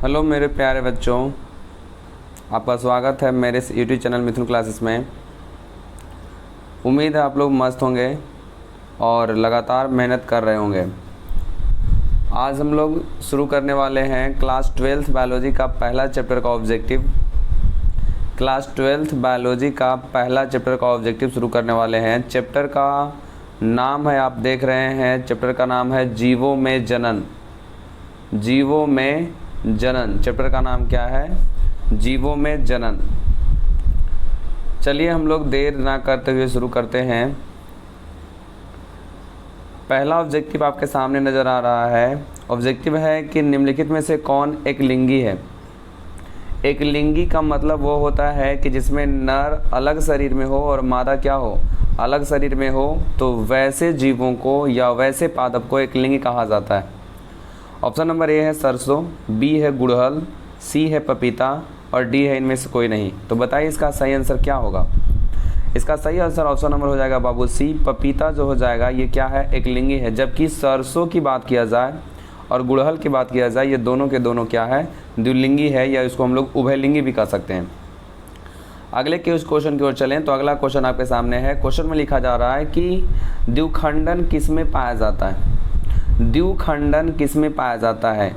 Hello मेरे प्यारे बच्चों, आपका स्वागत है मेरे इस यूट्यूब चैनल मिथुन क्लासेस में। उम्मीद है आप लोग मस्त होंगे और लगातार मेहनत कर रहे होंगे। आज हम लोग शुरू करने वाले हैं क्लास 12th बायोलॉजी का पहला चैप्टर का ऑब्जेक्टिव। क्लास 12th बायोलॉजी का पहला चैप्टर का ऑब्जेक्टिव शुरू करने वाले हैं। चैप्टर का नाम है, आप देख रहे हैं, चैप्टर का नाम है जीवों में जनन। जीवों में जनन, चैप्टर का नाम क्या है? जीवों में जनन। चलिए हम लोग देर ना करते हुए शुरू करते हैं। पहला ऑब्जेक्टिव आपके सामने नज़र आ रहा है। ऑब्जेक्टिव है कि निम्नलिखित में से कौन एक लिंगी है। एक लिंगी का मतलब वो होता है कि जिसमें नर अलग शरीर में हो और मादा क्या हो, अलग शरीर में हो। तो वैसे जीवों को या वैसे पादप को एक लिंगी कहा जाता है। ऑप्शन नंबर ए है सरसों, बी है गुड़हल, सी है पपीता और डी है इनमें से कोई नहीं। तो बताइए इसका सही आंसर क्या होगा? इसका सही आंसर ऑप्शन नंबर हो जाएगा बाबू सी, पपीता जो हो जाएगा ये क्या है, एक लिंगी है। जबकि सरसों की बात किया जाए और गुड़हल की बात किया जाए, ये दोनों के दोनों क्या है, द्विलिंगी है, या इसको हम लोग उभयलिंगी भी कह सकते हैं। अगले के उस क्वेश्चन की ओर चलें तो अगला क्वेश्चन आपके सामने है। क्वेश्चन में लिखा जा रहा है कि द्विखंडन किस में पाया जाता है। द्विखंडन किस में पाया जाता है?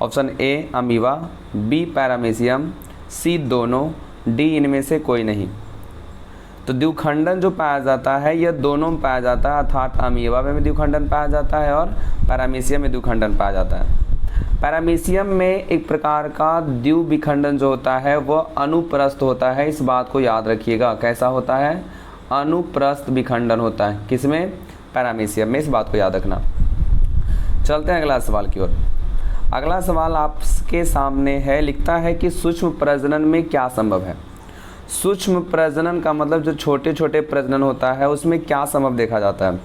Option a amoeba, b paramecium, c दोनों, डी इनमें से कोई नहीं। तो द्विखंडन जो पाया जाता है यह दोनों में पाया जाता है, अर्थात अमीबा में द्विखंडन पाया जाता है और पैरामीशियम में द्विखंडन पाया जाता है। पैरामीशियम में एक प्रकार का द्विविखंडन जो होता है वह अनुप्रस्थ होता है। इस बात को याद रखिएगा, कैसा होता है? अनुप्रस्थ विखंडन होता है। किसमें? पैरामीशियम में। इस बात को याद रखना। चलते हैं अगला सवाल की ओर। अगला सवाल आपके सामने है, लिखता है कि सूक्ष्म प्रजनन में क्या संभव है। सूक्ष्म प्रजनन का मतलब जो छोटे छोटे प्रजनन होता है उसमें क्या संभव देखा जाता है?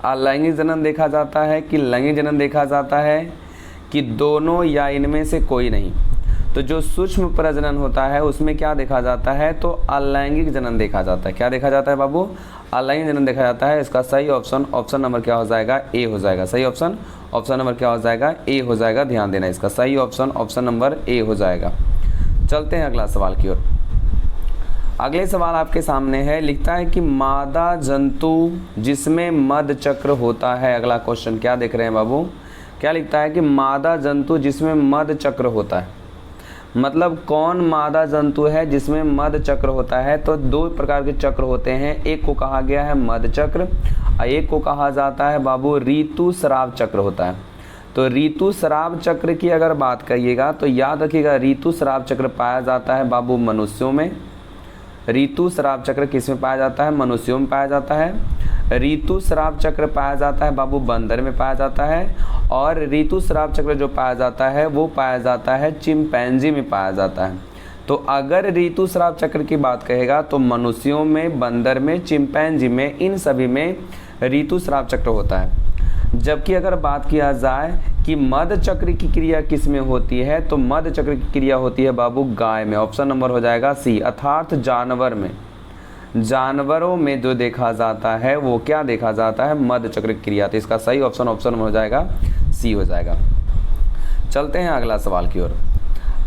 अलैंगिक जनन देखा जाता है कि लैंगिक जनन देखा जाता है कि दोनों या इनमें से कोई नहीं। तो जो सूक्ष्म प्रजनन होता है उसमें क्या देखा जाता है? तो अलैंगिक जनन देखा जाता है। क्या देखा जाता है बाबू? अलैंगिक जनन देखा जाता है। इसका सही ऑप्शन नंबर क्या हो जाएगा? ए हो जाएगा। सही ऑप्शन नंबर क्या हो जाएगा? ए हो जाएगा। ध्यान देना, इसका सही ऑप्शन नंबर ए हो जाएगा। चलते हैं अगला सवाल की ओर। अगले सवाल आपके सामने है, लिखता है कि मादा जंतु जिसमें मध चक्र होता है। अगला क्वेश्चन क्या देख रहे हैं बाबू? क्या लिखता है कि मादा जंतु जिसमें मध चक्र होता है। मतलब कौन मादा जंतु है जिसमें मध चक्र होता है? तो दो प्रकार के चक्र होते हैं। एक को कहा गया है मध चक्र और एक को कहा जाता है बाबू ऋतुस्राव चक्र होता है। तो ऋतुस्राव चक्र की अगर बात करिएगा तो याद रखिएगा, ऋतुस्राव चक्र पाया जाता है बाबू मनुष्यों में। ऋतुस्राव चक्र किस में पाया जाता है? मनुष्यों में पाया जाता है। ऋतुस्राव चक्र पाया जाता है बाबू बंदर में पाया जाता है। और ऋतुस्राव चक्र जो पाया जाता है वो पाया जाता है चिंपैंजी में पाया जाता है। तो अगर ऋतुस्राव चक्र की बात कहेगा तो मनुष्यों में, बंदर में, चिंपैंजी में, इन सभी में ऋतुस्राव चक्र होता है। जबकि अगर बात किया जाए कि मध चक्र की क्रिया किस में होती है, तो मध चक्र की क्रिया होती है बाबू गाय में। ऑप्शन नंबर हो जाएगा सी, अर्थात जानवर में। जानवरों में जो देखा जाता है वो क्या देखा जाता है? मध चक्र की क्रिया। तो इसका सही ऑप्शन हो जाएगा सी हो जाएगा। चलते हैं अगला सवाल की ओर।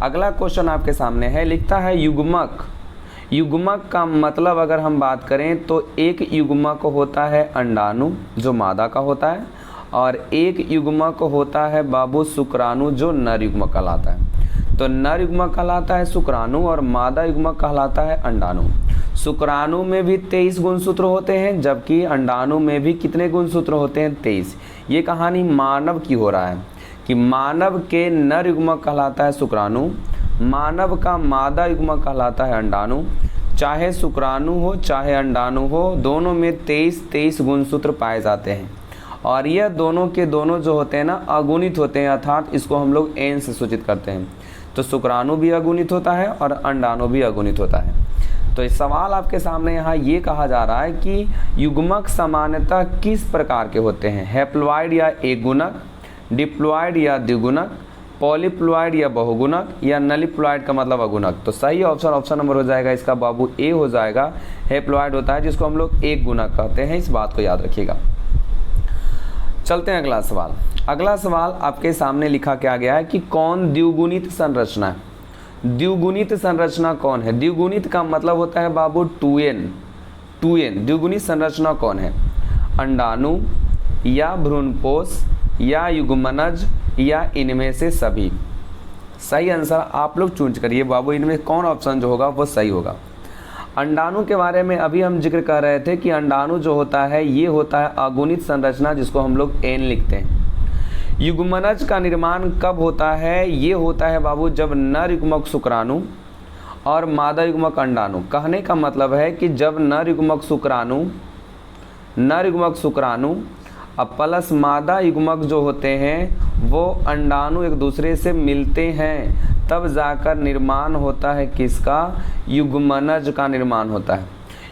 अगला क्वेश्चन आपके सामने है, लिखता है युग्मक। युग्मक का मतलब अगर हम बात करें तो एक युग्मक होता है अंडाणु जो मादा का होता है और एक युग्मक होता है बाबू शुक्राणु जो नर युग्मक कहलाता है। तो नर युग्मक कहलाता है शुक्राणु और मादा युग्मक कहलाता है अंडाणु। शुक्राणु में भी 23 गुणसूत्र होते हैं जबकि अंडाणु में भी कितने गुणसूत्र होते हैं? 23। ये कहानी मानव की हो रहा है कि मानव के नर युग्मक कहलाता है शुक्राणु, मानव का मादा युग्मक कहलाता है अंडाणु। चाहे शुक्राणु हो चाहे अंडाणु हो, दोनों में 23 गुणसूत्र पाए जाते हैं और यह दोनों के दोनों जो होते हैं ना अगुणित होते हैं, अर्थात इसको हम लोग एन से सूचित करते हैं। तो शुक्राणु भी अगुणित होता है और अंडाणु भी अगुणित होता है। तो इस सवाल आपके सामने यहाँ ये कहा जा रहा है कि युग्मक सामान्यतः किस प्रकार के होते हैं? हैप्लॉइड या एकगुणक, डिप्लॉइड या द्विगुणक, पॉलीप्लॉइड या बहुगुणक, या नलिप्लॉइड का मतलब अगुणक। तो सही ऑप्शन नंबर हो जाएगा इसका बाबू ए हो जाएगा। हैप्लॉइड होता है जिसको हम लोग एक गुणक कहते हैं। इस बात को याद रखिएगा। चलते हैं अगला सवाल। अगला सवाल आपके सामने लिखा क्या गया है कि कौन द्विगुणित संरचना है। द्विगुणित संरचना कौन है? द्विगुणित का मतलब होता है बाबू 2n। द्विगुणित संरचना कौन है? अंडाणु या भ्रूणपोष या युग्मनज या इनमें से सभी। सही आंसर आप लोग चूज करिए बाबू, इनमें कौन ऑप्शन जो होगा वो सही होगा। अंडाणु के बारे में अभी हम जिक्र कर रहे थे कि अंडाणु जो होता है ये होता है अगुणित संरचना, जिसको हम लोग n लिखते हैं। युग्मनज का निर्माण कब होता है? ये होता है बाबू जब नर युग्मक शुक्राणु और मादा युग्मक अंडाणु, कहने का मतलब है कि जब नर युग्मक शुक्राणु अब प्लस मादा युग्मक जो होते हैं वो अंडाणु एक दूसरे से मिलते हैं, तब जाकर निर्माण होता है किसका? युग्मनज का निर्माण होता है।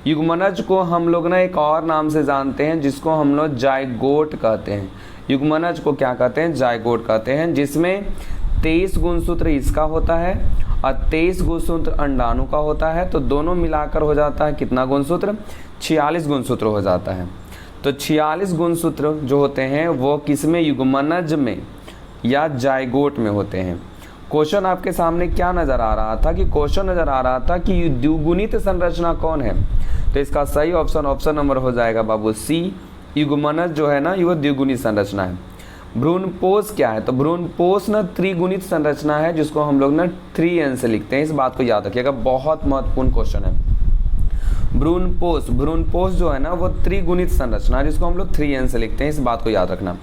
युग्मनज को हम लोग ना एक और नाम से जानते हैं जिसको हम लोग जाइगोट कहते हैं। युग्मनज को क्या कहते हैं? जाइगोट कहते हैं, जिसमें 23 गुणसूत्र इसका होता है और 23 गुणसूत्र अंडाणु का होता है। तो दोनों मिलाकर हो जाता है कितना गुणसूत्र? 46 गुणसूत्र हो जाता है। तो 46 गुणसूत्र जो होते हैं वो किसमें? युग्मनज में या जाइगोट में होते हैं। क्वेश्चन आपके सामने क्या नज़र आ रहा था कि क्वेश्चन नज़र आ रहा था कि द्विगुणित संरचना कौन है। तो इसका सही ऑप्शन नंबर हो जाएगा बाबू सी। युग्मनज जो है ना ये द्विगुणित संरचना है। भ्रूणपोष क्या है? तो भ्रूणपोष ना त्रिगुणित संरचना है, जिसको हम लोग ना 3n से लिखते हैं। इस बात को याद रखिएगा, बहुत महत्वपूर्ण क्वेश्चन है। भ्रूणपोष जो है ना वो त्रिगुणित संरचना है, जिसको हम लोग 3n से लिखते हैं। इस बात को याद रखना।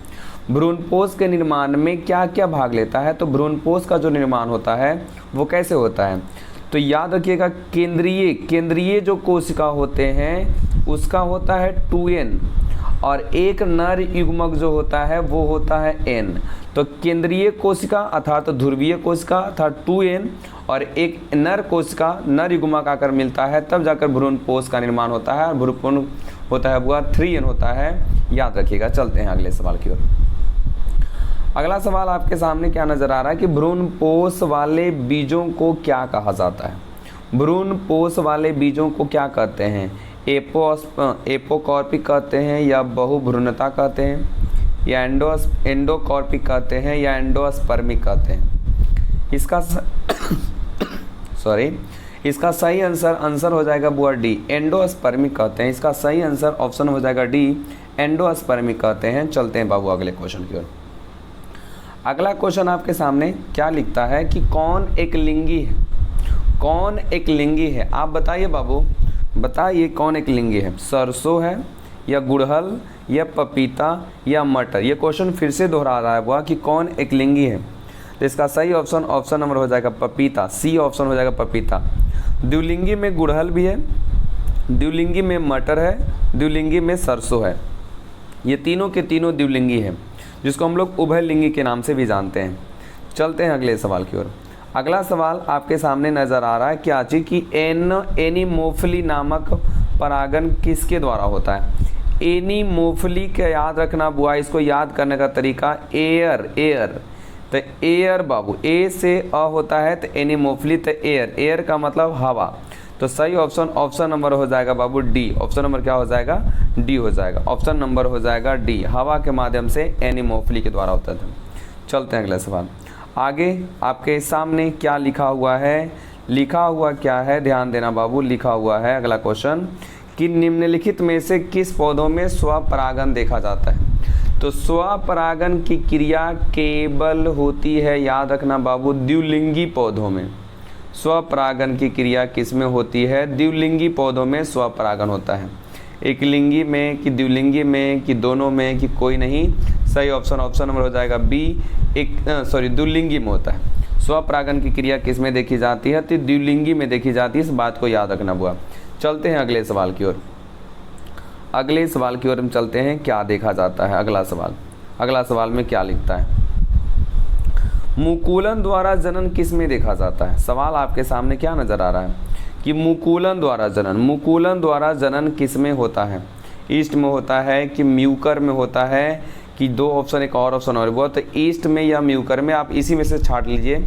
भ्रूणपोष के निर्माण में क्या क्या भाग लेता है? तो भ्रूणपोष का जो निर्माण होता है वो कैसे होता है? तो याद रखिएगा, केंद्रीय जो कोशिका होते हैं उसका होता है 2n और एक नर युग्मक जो होता है वो होता है n। तो केंद्रीय कोशिका अर्थात ध्रुवीय कोशिका अर्थात 2n और एक नर कोशिका नर युग्मक आकर मिलता है, तब जाकर भ्रूणपोष का निर्माण होता है। और भ्रूण होता है वो 3n होता है, याद रखिएगा। चलते हैं अगले सवाल की ओर। अगला सवाल आपके सामने क्या नजर आ रहा है कि भ्रूणपोष वाले बीजों को क्या कहा जाता है? भ्रूणपोष वाले बीजों को क्या कहते हैं? एपोकॉर्पिक कहते हैं या बहुभ्रूणता कहते हैं या एंडोकॉर्पिक कहते हैं या एंडोस्पर्मिक कहते हैं। इसका सही आंसर हो जाएगा बुआ डी, एंडोस्पर्मिक कहते हैं। इसका सही आंसर ऑप्शन हो जाएगा डी, एंडोस्पर्मिक कहते हैं। चलते हैं बाबू अगले क्वेश्चन की ओर। अगला क्वेश्चन आपके सामने क्या लिखता है कि कौन एक लिंगी है? कौन एक लिंगी है? आप बताइए बाबू, बताइए कौन एक लिंगी है? सरसों है या गुड़हल या पपीता या मटर? ये क्वेश्चन फिर से दोहरा रहा है बुआ कि कौन एक लिंगी है। तो इसका सही ऑप्शन नंबर हो जाएगा पपीता, सी ऑप्शन हो जाएगा पपीता। द्विलिंगी में गुड़हल भी है, द्विलिंगी में मटर है, द्विलिंगी में सरसों है। ये तीनों के तीनों द्विलिंगी है, जिसको हम लोग उभयलिंगी के नाम से भी जानते हैं। चलते हैं अगले सवाल की ओर। अगला सवाल आपके सामने नज़र आ रहा है क्या चीज़ कि एनीमोफिली नामक परागन किसके द्वारा होता है? एनीमोफिली का याद रखना बुआ, इसको याद करने का तरीका एयर। तो एयर बाबू, ए से अ होता है तो एनीमोफिली, तो एयर का मतलब हवा। तो सही ऑप्शन नंबर हो जाएगा बाबू डी। ऑप्शन नंबर क्या हो जाएगा? डी हो जाएगा। ऑप्शन नंबर हो जाएगा डी, हवा के माध्यम से एनीमोफिली के द्वारा होता था। चलते हैं अगला सवाल। आगे आपके सामने क्या लिखा हुआ है? लिखा हुआ क्या है? ध्यान देना बाबू। लिखा हुआ है अगला क्वेश्चन कि निम्नलिखित में से किस पौधों में स्वपरागन देखा जाता है? तो स्वपरागन की क्रिया केवल होती है, याद रखना बाबू, द्विलिंगी पौधों में। स्वपरागन की क्रिया किस में होती है? द्विलिंगी पौधों में स्वपरागन होता है। एक लिंगी में कि द्विलिंगी में कि दोनों में कि कोई नहीं? सही ऑप्शन नंबर हो जाएगा बी, द्विलिंगी में होता है। स्वपरागन की क्रिया किस में देखी जाती है? तो द्विलिंगी में देखी जाती है। इस बात को याद रखना बुआ। चलते हैं अगले सवाल की ओर। अगले सवाल की ओर हम चलते हैं। क्या देखा जाता है अगला सवाल में क्या लिखता है? मुकुलन द्वारा जनन किस में देखा जाता है? सवाल आपके सामने क्या नजर आ रहा है कि मुकुलन द्वारा जनन किस में होता है? ईस्ट में होता है कि म्यूकर में होता है कि दो ऑप्शन, एक और ऑप्शन और बहुत, तो ईस्ट में या म्यूकर में, आप इसी में से छाट लीजिए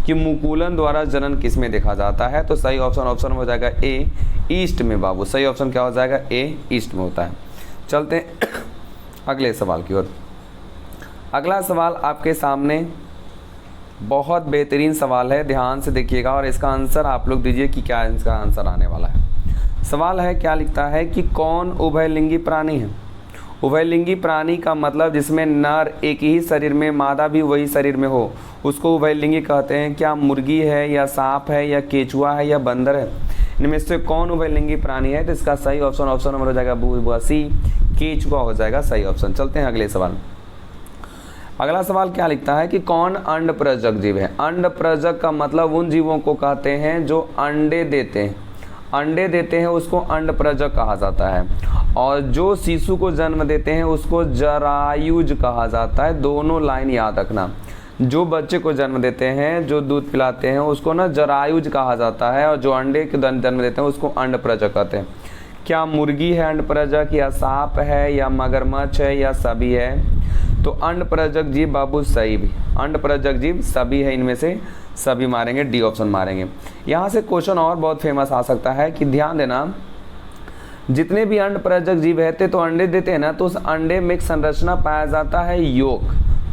कि मुकुलन द्वारा जनन किस में देखा जाता है। तो सही ऑप्शन हो जाएगा ए, ईस्ट में बाबू। सही ऑप्शन क्या हो जाएगा? ए, ईस्ट में होता है। चलते हैं अगले सवाल की ओर। अगला सवाल आपके सामने बहुत बेहतरीन सवाल है, ध्यान से देखिएगा और इसका आंसर आप लोग दीजिए कि क्या इसका आंसर आने वाला है। सवाल है, क्या लिखता है कि कौन उभयलिंगी प्राणी है। उभयलिंगी प्राणी का मतलब जिसमें नर एक ही शरीर में, मादा भी वही शरीर में हो, उसको उभयलिंगी कहते हैं। क्या मुर्गी है या सांप है या केचुआ है या बंदर है, इनमें से कौन उभयलिंगी प्राणी है। तो इसका सही ऑप्शन नंबर हो जाएगा सी, केचुआ हो जाएगा सही ऑप्शन। चलते हैं अगले सवाल। अगला सवाल क्या लिखता है कि कौन अंडप्रजक जीव है। अंडप्रजक का मतलब उन जीवों को कहते हैं जो अंडे देते हैं, अंडे देते हैं उसको अंडप्रजक कहा जाता है। और जो शिशु को जन्म देते हैं उसको जरायुज कहा जाता है। दोनों लाइन याद रखना, जो बच्चे को जन्म देते हैं, जो दूध पिलाते हैं, उसको ना जरायुज कहा जाता है, और जो अंडे के जन्म देते हैं उसको अंडप्रजक कहते हैं। क्या मुर्गी है अंडप्रजक, या सांप है, या मगरमच्छ है, या सभी है। तो अंडप्रजक जीव बाबू सही भी, अंडप्रजक जीव सभी है, इनमें से सभी मारेंगे, डी ऑप्शन मारेंगे। यहाँ से क्वेश्चन और बहुत फेमस आ सकता है कि ध्यान देना, जितने भी अंडप्रजक जीव रहते तो अंडे देते हैं ना, तो उस अंडे में एक संरचना पाया जाता है योक।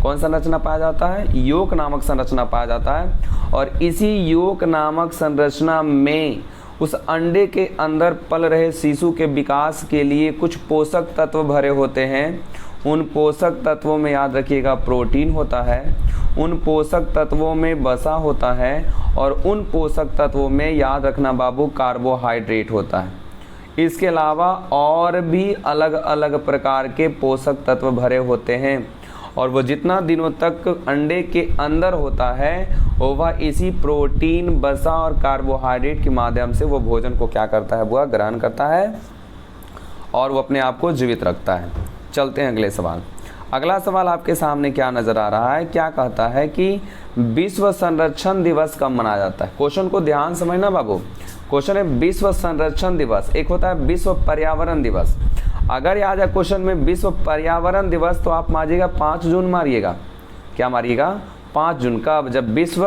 कौन संरचना पाया जाता है, योक नामक संरचना पाया जाता है। और इसी योक नामक संरचना में उस अंडे के अंदर पल रहे शिशु के विकास के लिए कुछ पोषक तत्व भरे होते हैं। उन पोषक तत्वों में याद रखिएगा प्रोटीन होता है, उन पोषक तत्वों में वसा होता है, और उन पोषक तत्वों में याद रखना बाबू कार्बोहाइड्रेट होता है। इसके अलावा और भी अलग अलग प्रकार के पोषक तत्व भरे होते हैं, और वो जितना दिनों तक अंडे के अंदर होता है वह इसी प्रोटीन, वसा और कार्बोहाइड्रेट के माध्यम से वो भोजन को क्या करता है, वह ग्रहण करता है और वो अपने आप को जीवित रखता है। चलते हैं अगले सवाल। अगला सवाल आपके सामने क्या नज़र आ रहा है, क्या कहता है कि विश्व संरक्षण दिवस कब मनाया जाता है। क्वेश्चन को ध्यान समझना बाबू, क्वेश्चन है विश्व संरक्षण दिवस, एक होता है विश्व पर्यावरण दिवस। अगर याद है क्वेश्चन में विश्व पर्यावरण दिवस, तो आप मारिएगा 5 जून मारिएगा। क्या मारिएगा, 5 जून। कब, जब विश्व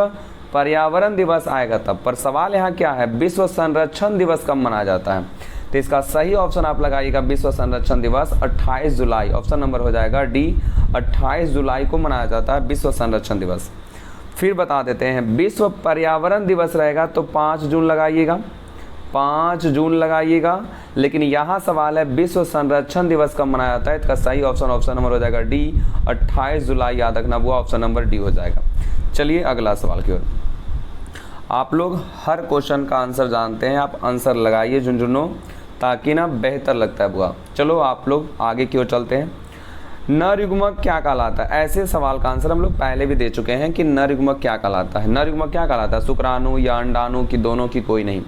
पर्यावरण दिवस आएगा तब। पर सवाल यहाँ क्या है, विश्व संरक्षण दिवस कब मनाया जाता है। तो इसका सही ऑप्शन आप लगाइएगा विश्व संरक्षण दिवस 28 जुलाई, ऑप्शन नंबर हो जाएगा डी, 28 जुलाई को मनाया जाता है विश्व संरक्षण दिवस। फिर बता देते हैं, विश्व पर्यावरण दिवस रहेगा तो 5 जून लगाइएगा, 5 जून लगाइएगा। लेकिन यहाँ सवाल है विश्व संरक्षण दिवस कब मनाया जाता है। इसका सही ऑप्शन नंबर हो जाएगा डी, 28 जुलाई याद रखना, वो ऑप्शन नंबर डी हो जाएगा। चलिए अगला सवाल की ओर। आप लोग हर क्वेश्चन का आंसर जानते हैं, आप आंसर लगाइए झुंझुनों, ताकि ना बेहतर लगता है बुआ। चलो आप लोग आगे की ओर चलते हैं। नर युग्मक क्या कहलाता है। ऐसे सवाल का आंसर हम लोग पहले भी दे चुके हैं कि नर युग्मक क्या कहलाता है। नर युग्मक क्या कहलाता है, शुक्राणु या अंडाणु की दोनों की कोई नहीं।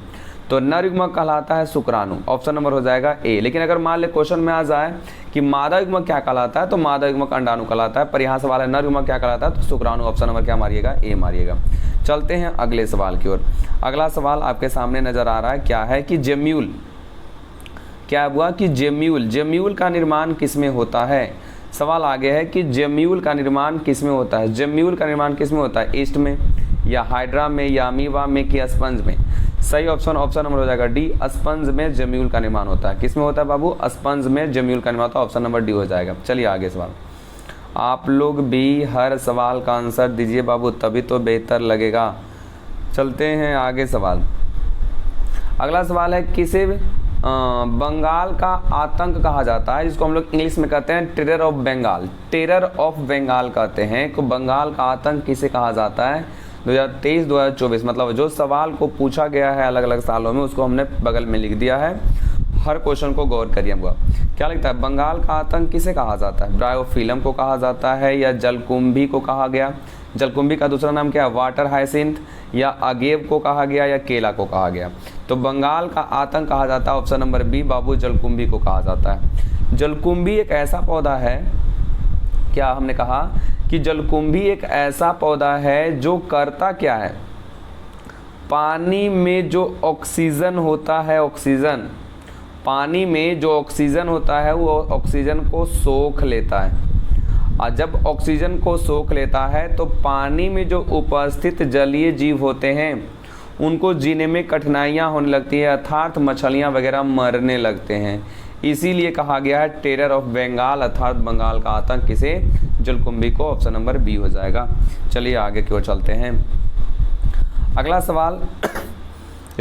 तो नर युग्मक कहलाता है शुक्राणु, ऑप्शन नंबर हो जाएगा ए। लेकिन अगर मान ले क्वेश्चन में आ जाए कि मादा युग्मक क्या कहलाता है, तो मादा युग्मक अंडाणु कहलाता है। पर यहाँ सवाल है नर युग्मक क्या कहलाता है, तो शुक्राणु, ऑप्शन नंबर क्या मारिएगा, ए मारिएगा। चलते हैं अगले सवाल की ओर। अगला सवाल आपके सामने नजर आ रहा है, क्या है कि जेम्यूल, क्या हुआ कि जेम्यूल का निर्माण किसमें होता है। सवाल आगे है कि जेम्यूल का निर्माण किसमें होता है। जेम्यूल का निर्माण किसमें होता है, ईस्ट में या हाइड्रा में या अमीबा में कि स्पंज में। सही ऑप्शन नंबर हो जाएगा डी, स्पंज में जेम्यूल का निर्माण होता है। किसमें होता है बाबू, स्पंज में जेम्यूल का निर्माण होता है, ऑप्शन नंबर डी हो जाएगा। चलिए आगे सवाल। आप लोग भी हर सवाल का आंसर दीजिए बाबू, तभी तो बेहतर लगेगा। चलते हैं आगे सवाल। अगला सवाल है, किसे बंगाल का आतंक कहा जाता है, जिसको हम लोग इंग्लिश में कहते हैं terror of Bengal. Terror of Bengal कहते हैं। तो बंगाल का आतंक किसे कहा जाता है। 2023-2024 मतलब जो सवाल को पूछा गया है अलग अलग सालों में, उसको हमने बगल में लिख दिया है। हर क्वेश्चन को गौर करिए हमको। क्या लगता है, बंगाल का आतंक किसे कहा जाता है। ब्रायोफिलम को कहा जाता है, या जलकुंभी को कहा गया। जलकुंभी का दूसरा नाम क्या है, वाटर हाइसिंथ, या अगेव को कहा गया, या केला को कहा गया। तो बंगाल का आतंक कहा जाता है, ऑप्शन नंबर बी बाबू, जलकुंभी को कहा जाता है। जलकुंभी एक ऐसा पौधा है, क्या हमने कहा कि जलकुंभी एक ऐसा पौधा है जो करता क्या है, पानी में जो ऑक्सीजन होता है, ऑक्सीजन पानी में जो ऑक्सीजन होता है वो ऑक्सीजन को सोख लेता है। और जब ऑक्सीजन को सोख लेता है तो पानी में जो उपस्थित जलीय जीव होते हैं उनको जीने में कठिनाइयाँ होने लगती है, अर्थात मछलियाँ वगैरह मरने लगते हैं। इसीलिए कहा गया है टेरर ऑफ बंगाल, अर्थात बंगाल का आतंक किसे जलकुंभी को ऑप्शन नंबर बी हो जाएगा। चलिए आगे की ओर चलते हैं। अगला सवाल,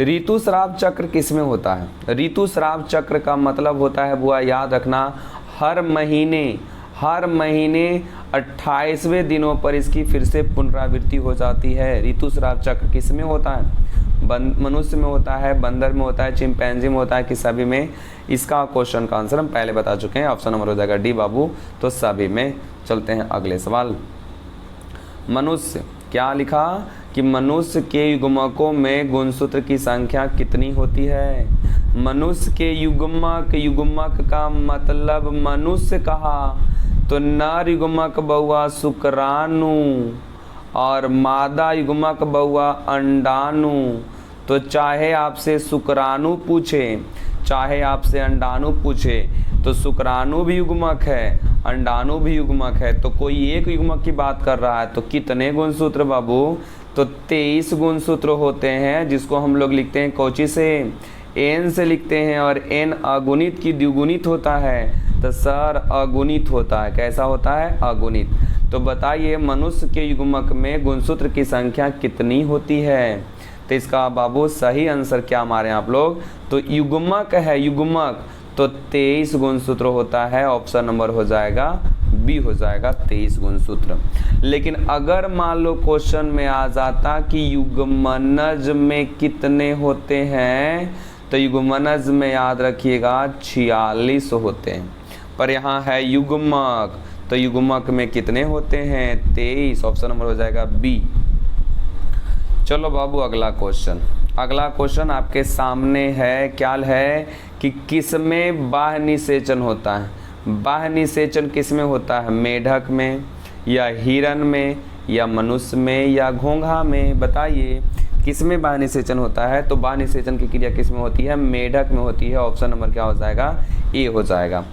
ऋतुस्राव चक्र किसमें होता है? ऋतुस्राव चक्र का मतलब होता है बुआ, याद रखना, हर महीने 28वें दिनों पर इसकी फिर से पुनरावृत्ति हो जाती है। ऋतुस्राव चक्र किसमें होता है? मनुष्य में होता है, बंदर में होता है, चिंपैंजी में होता है कि सभी में? इसका क्वेश्चन का आंसर हम पहले बता चुके हैं, ऑप्शन नंबर हो जाएगा डी बाबू, तो सभी में। चलते हैं अगले सवाल। मनुष्य, क्या लिखा कि मनुष्य के युग्मकों में गुणसूत्र की संख्या कितनी होती है? मनुष्य के युग्मक का मतलब मनुष्य कहा तो नर युग्मक बउआ शुक्राणु और मादा युग्मक बउआ अंडाणु। तो चाहे आपसे शुक्राणु पूछे चाहे आपसे अंडाणु पूछे तो शुक्राणु भी युग्मक है, अंडाणु भी युग्मक है। तो कोई एक युग्मक की बात कर रहा है तो कितने गुणसूत्र बाबू? तो 23 गुणसूत्र होते हैं, जिसको हम लोग लिखते हैं कोची से? एन से लिखते हैं। और एन अगुणित की द्विगुणित होता है, तो सर अगुणित होता है। कैसा होता है? अगुणित। तो बताइए मनुष्य के युग्मक में गुणसूत्र की संख्या कितनी होती है? तो इसका बाबू सही आंसर क्या मारे आप लोग? तो युग्मक है, युग्मक, तो 23 गुणसूत्र होता है। ऑप्शन नंबर हो जाएगा बी हो जाएगा, 23 गुणसूत्र। लेकिन अगर मान लो क्वेश्चन में आ जाता कि युग्मनज में कितने होते हैं, तो युग्मनज में याद रखिएगा 46 होते हैं, पर यहाँ है युग्मक, तो युग्मक में कितने होते हैं? 23। ऑप्शन नंबर हो जाएगा बी। चलो बाबू अगला क्वेश्चन आपके सामने है। क्या है कि किसमें बाह्य निषेचन होता है? बाह्य निषेचन किसमें होता है? मेढक में या हिरण में या मनुष्य में या घोंघा में? बताइए किसमें बाह्य निषेचन होता है? तो बाह्य निषेचन की क्रिया किसमें होती है? मेढक में होती है। ऑप्शन नंबर क्या हो जाएगा? ए हो जाएगा।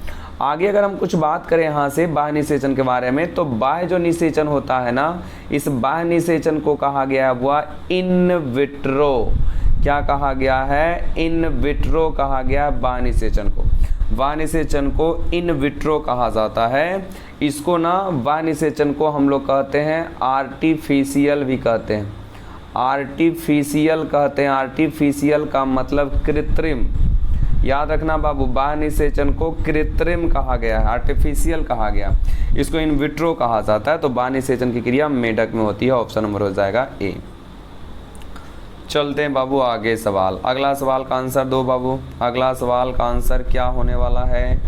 आगे अगर हम कुछ बात करें यहाँ से बाह्य निषेचन के बारे में, तो बाह्य जो निषेचन होता है ना, इस बाह्य निषेचन को कहा गया है वो इन विट्रो। क्या कहा गया है? इन विट्रो कहा गया बाह्य निषेचन को। बाह्य निषेचन को इन विट्रो कहा जाता है। इसको ना बाह्य निषेचन को हम लोग कहते हैं आर्टिफिशियल भी कहते हैं, आर्टिफिशियल कहते हैं। आर्टिफिशियल का मतलब कृत्रिम। याद रखना बाबू, बाह्य निषेचन को कृत्रिम कहा गया है, आर्टिफिशियल कहा गया। इसको इन विट्रो कहा जाता है। तो बाह्य निषेचन की क्रिया मेढक में होती है। ऑप्शन नंबर हो जाएगा ए। चलते हैं बाबू आगे सवाल। अगला सवाल का आंसर दो बाबू। अगला सवाल का आंसर क्या होने वाला है?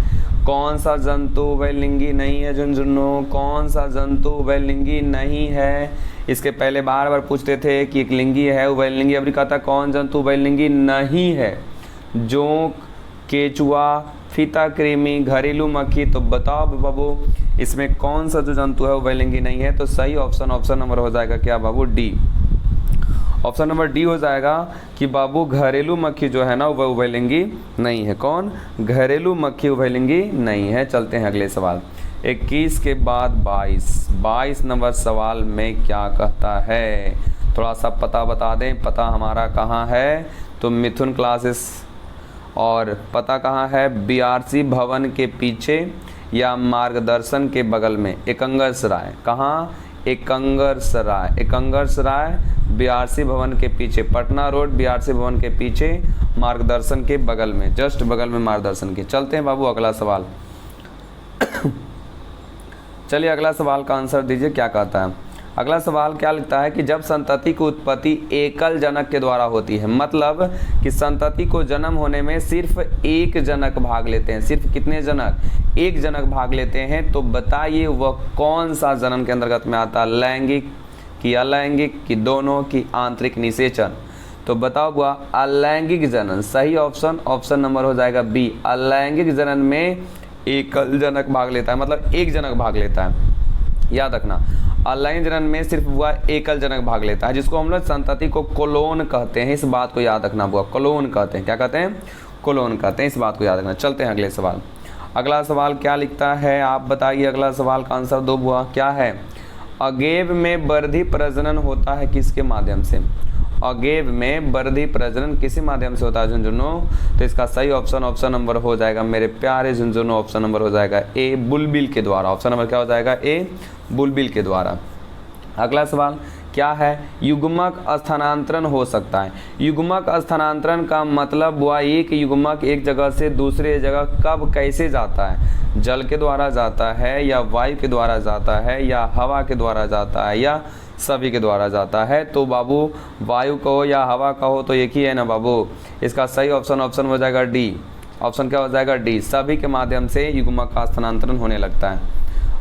कौन सा जंतु उभयलिंगी नहीं है झुनझुनू? कौन सा जंतु उभयलिंगी नहीं है? इसके पहले बार बार पूछते थे कि एक लिंगी है, उभयलिंगी। अभी कहता कौन जंतु उभयलिंगी नहीं है? जोंक, केचुआ, फीता कृमि, घरेलू मक्खी। तो बताओ बाबू इसमें कौन सा जो जंतु है उभयलिंगी नहीं है? तो सही ऑप्शन नंबर हो जाएगा क्या बाबू? डी। ऑप्शन नंबर डी हो जाएगा कि बाबू घरेलू मक्खी जो है ना वह उभयलिंगी नहीं है। कौन? घरेलू मक्खी उभयलिंगी नहीं है। चलते हैं अगले सवाल। 21 के बाद 22 नंबर सवाल में क्या कहता है? थोड़ा सा पता बता दें, पता हमारा कहाँ है? तो मिथुन क्लासेस। और पता कहाँ है? बीआरसी भवन के पीछे या मार्गदर्शन के बगल में एकंगर सराय। कहाँ? एकंगर सराय बीआरसी भवन के पीछे, पटना रोड बीआरसी भवन के पीछे, मार्गदर्शन के बगल में, जस्ट बगल में मार्गदर्शन के। चलते हैं बाबू अगला सवाल। चलिए अगला सवाल का आंसर दीजिए, क्या कहता है? अगला सवाल क्या लिखता है कि जब संतति की उत्पत्ति एकल जनक के द्वारा होती है, मतलब कि संतति को जन्म होने में सिर्फ एक जनक भाग लेते हैं। सिर्फ कितने जनक? एक जनक भाग लेते हैं। तो बताइए वह कौन सा जन्म के अंतर्गत में आता है? लैंगिक कि अलैंगिक कि दोनों की आंतरिक निषेचन? तो बताओ बुआ अलैंगिक जनन। सही ऑप्शन नंबर हो जाएगा बी। अलैंगिक जनन में एकल जनक भाग लेता है, मतलब एक जनक भाग लेता है। याद रखना अलैंगिक जनन में सिर्फ बुआ एकल जनक भाग लेता है, जिसको हम लोग संतति को कोलोन कहते हैं। इस बात को याद रखना बुआ, कोलोन कहते हैं। क्या कहते हैं? कोलोन कहते हैं। इस बात को याद रखना। चलते हैं अगले सवाल। अगला सवाल क्या लिखता है आप बताइए? अगला सवाल का आंसर दो बुआ। क्या है? अगेव में वर्धी प्रजनन होता है किसके माध्यम से? अगेव में वर्धी प्रजनन किसी माध्यम से होता है झुंझुनू? तो इसका सही ऑप्शन नंबर हो जाएगा मेरे प्यारे झुंझुनू, ऑप्शन नंबर हो जाएगा ए, बुलबिल के द्वारा। ऑप्शन नंबर क्या हो जाएगा? ए, बुलबिल के द्वारा। अगला सवाल क्या है? युग्मक स्थानांतरण हो सकता है। युग्मक स्थानांतरण का मतलब हुआ एक युग्मक एक जगह से दूसरे जगह कब कैसे जाता है? जल के द्वारा जाता है या वायु के द्वारा जाता है या हवा के द्वारा जाता है या सभी के द्वारा जाता है? तो बाबू वायु कहो या हवा कहो तो एक ही है ना बाबू। इसका सही ऑप्शन हो जाएगा डी। ऑप्शन क्या हो जाएगा? डी, सभी के माध्यम से युग्मक का स्थानांतरण होने लगता है।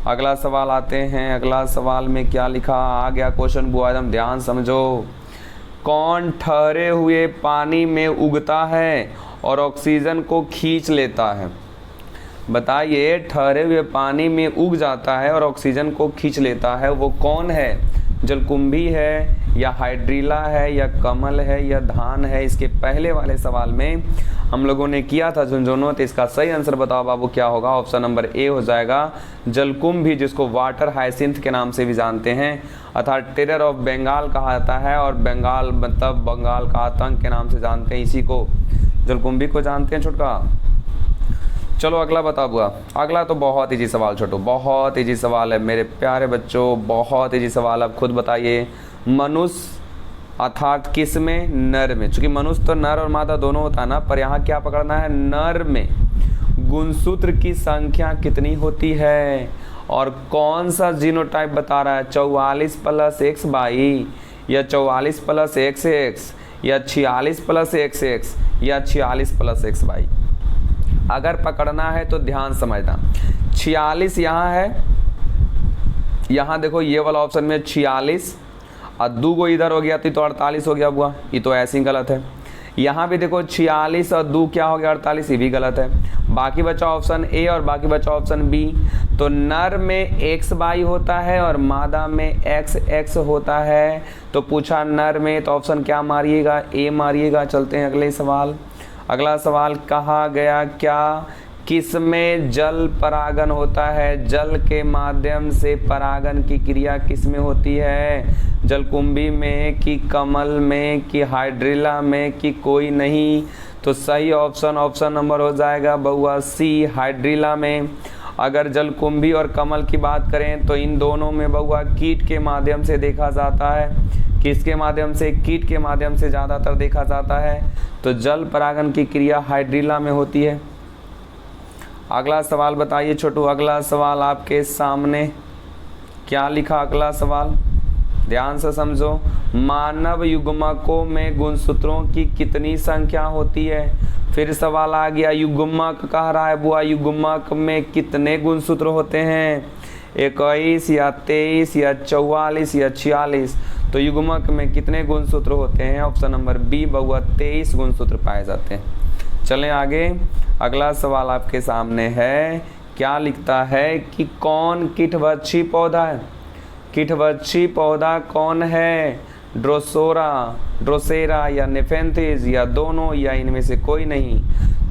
अगला सवाल आते हैं। अगला सवाल में क्या लिखा आ गया क्वेश्चन बुआ, एकदम ध्यान समझो। कौन ठहरे हुए पानी में उगता है और ऑक्सीजन को खींच लेता है? बताइए, ठहरे हुए पानी में उग जाता है और ऑक्सीजन को खींच लेता है, वो कौन है? जलकुंभी है या हाइड्रीला है या कमल है या धान है? इसके पहले वाले सवाल में हम लोगों ने किया था झुंझुनू, तो इसका सही आंसर बताओ बाबू क्या होगा? ऑप्शन नंबर ए हो जाएगा जलकुंभी, जिसको वाटर हाइसिंथ के नाम से भी जानते हैं, अर्थात टेरर ऑफ बंगाल कहा जाता है, और बंगाल मतलब बंगाल का आतंक के नाम से जानते हैं इसी को, जलकुंभी को जानते हैं छोटका। चलो अगला बता बुआ। अगला तो बहुत इजी सवाल छोटू, बहुत इजी सवाल है मेरे प्यारे बच्चों, बहुत इजी सवाल। अब खुद बताइए, मनुष्य अर्थात किस में? नर में। चूंकि मनुष्य तो नर और मादा दोनों होता है ना, पर यहाँ क्या पकड़ना है? नर में गुणसूत्र की संख्या कितनी होती है और कौन सा जीनोटाइप बता रहा है? 44+XY या 44+XX या 46+XX या 46+XY? अगर पकड़ना है तो ध्यान समझना। 46 यहाँ है, यहाँ देखो ये वाला ऑप्शन में 46 और 2 को इधर हो गया तो 48 हो गया बुआ, ये तो ऐसे ही गलत है। यहाँ भी देखो 46 और 2 क्या हो गया? 48, ये भी गलत है। बाकी बचा ऑप्शन ए और बाकी बचा ऑप्शन बी। तो नर में XY होता है और मादा में XX होता है। तो पूछा नर में, तो ऑप्शन क्या मारिएगा? ए मारिएगा। चलते हैं अगले सवाल। अगला सवाल कहा गया क्या? किसमें जल परागन होता है? जल के माध्यम से परागन की क्रिया किसमें होती है? जलकुंभी में कि कमल में कि हाइड्रीला में कि कोई नहीं? तो सही ऑप्शन नंबर हो जाएगा बउआ सी, हाइड्रीला में। अगर जलकुंभी और कमल की बात करें तो इन दोनों में बउआ कीट के माध्यम से देखा जाता है। किसके माध्यम से? कीट के माध्यम से ज़्यादातर देखा जाता है। तो जल परागन की क्रिया हाइड्रीला में होती है। अगला सवाल बताइए छोटू। अगला सवाल आपके सामने क्या लिखा? अगला सवाल ध्यान से समझो। मानव युग्मकों में गुणसूत्रों की कितनी संख्या होती है? फिर सवाल आ गया, युग्मक कह रहा है बुआ, युग्मक में कितने गुणसूत्र होते हैं? 21 या 23 या 44 या 46? तो युग्मक में कितने गुणसूत्र होते हैं? ऑप्शन नंबर बी बउआ, 23 गुणसूत्र पाए जाते हैं। चलें आगे। अगला सवाल आपके सामने है। क्या लिखता है कि कौन कीटभक्षी पौधा है? कीटभक्षी पौधा कौन है? ड्रोसेरा या नेफेंथिस या दोनों या इनमें से कोई नहीं?